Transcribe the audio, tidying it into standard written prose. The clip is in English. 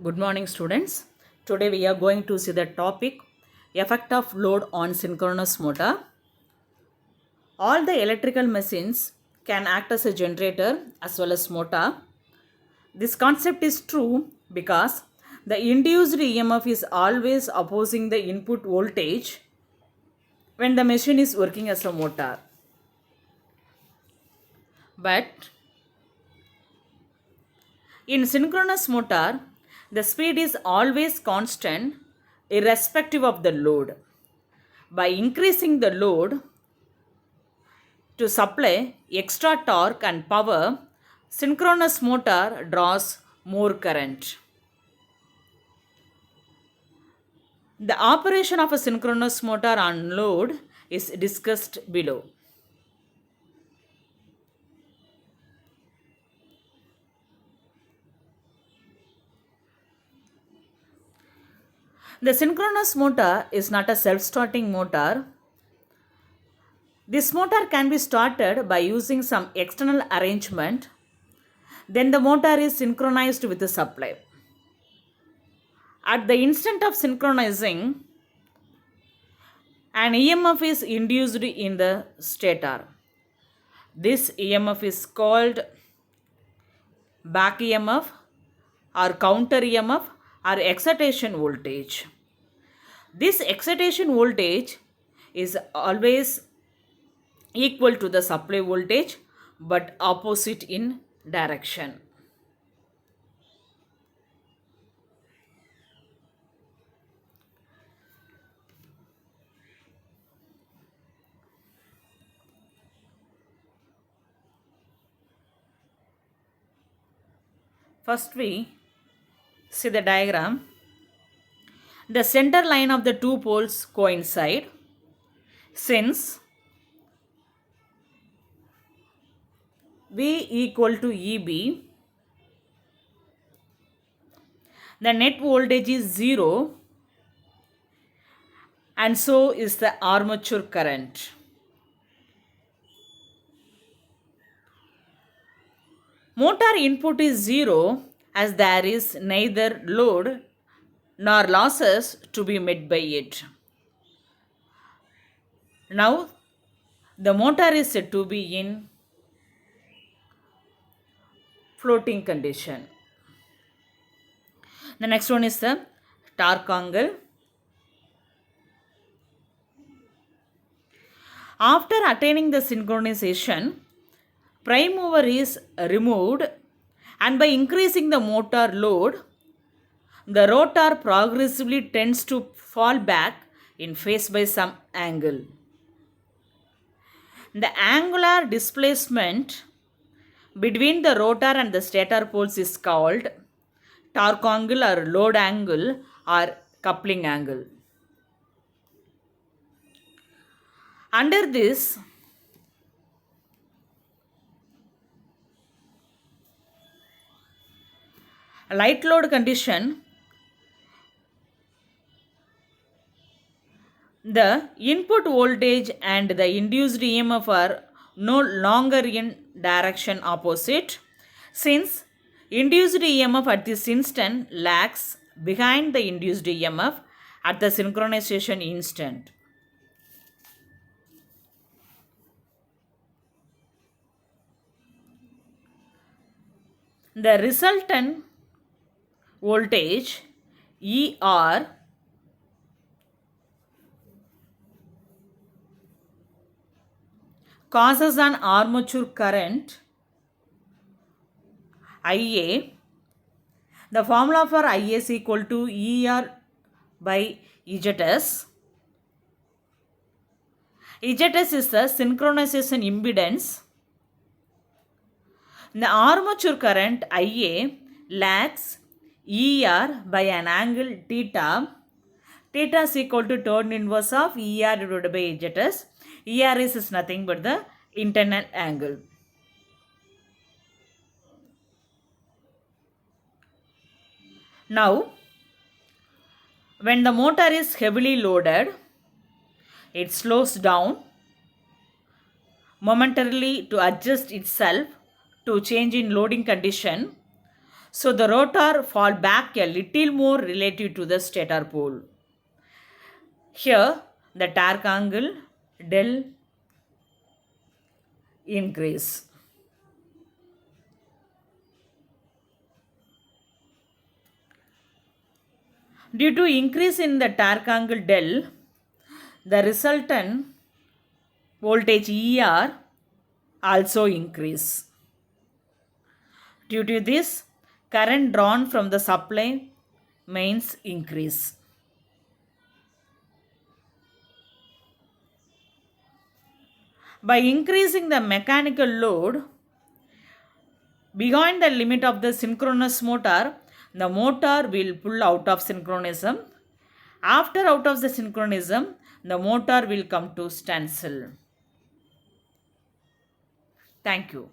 Good morning, students. Today we are going to see the topic effect of load on synchronous motor. All the electrical machines can act as a generator as well as motor. This concept is true because the induced EMF is always opposing the input voltage when the machine is working as a motor. But in synchronous motor, the speed is always constant irrespective of the load. By increasing the load to supply extra torque and power, synchronous motor draws more current. The operation of a synchronous motor on load is discussed below. The synchronous motor is not a self-starting motor. This motor can be started by using some external arrangement. Then the motor is synchronized with the supply. At the instant of synchronizing, an EMF is induced in the stator. This EMF is called back EMF or counter EMF or excitation voltage. This excitation voltage is always equal to the supply voltage but opposite in direction. First we see the diagram. The center line of the two poles coincide. Since V equal to EB, the net voltage is 0 and so is the armature current. Motor input is 0 as there is neither load nor losses to be met by it. Now the motor is said to be in floating condition. The next one is the torque angle. After attaining the synchronization, prime mover is removed and by increasing the motor load, the rotor progressively tends to fall back in phase by some angle. The angular displacement between the rotor and the stator poles is called torque angle or load angle or coupling angle. Under this, light load condition, the input voltage and the induced EMF are no longer in direction opposite, since induced EMF at this instant lags behind the induced EMF at the synchronization instant. The resultant voltage ER causes an armature current IA. The formula for IA is equal to ER by EZS. EZS is the synchronization impedance. The armature current IA lags ER by an angle theta. Theta is equal to tan inverse of ER divided by EZS. ER is nothing but the internal angle. Now, when the motor is heavily loaded, it slows down momentarily to adjust itself to change in loading condition. So the rotor fall back a little more relative to the stator pole. Here the torque angle del increase. Due to increase in the torque angle del, the resultant voltage ER also increase. Due to this, current drawn from the supply mains increase. By increasing the mechanical load beyond the limit of the synchronous motor, the motor will pull out of synchronism. After out of the synchronism, the motor will come to standstill. Thank you.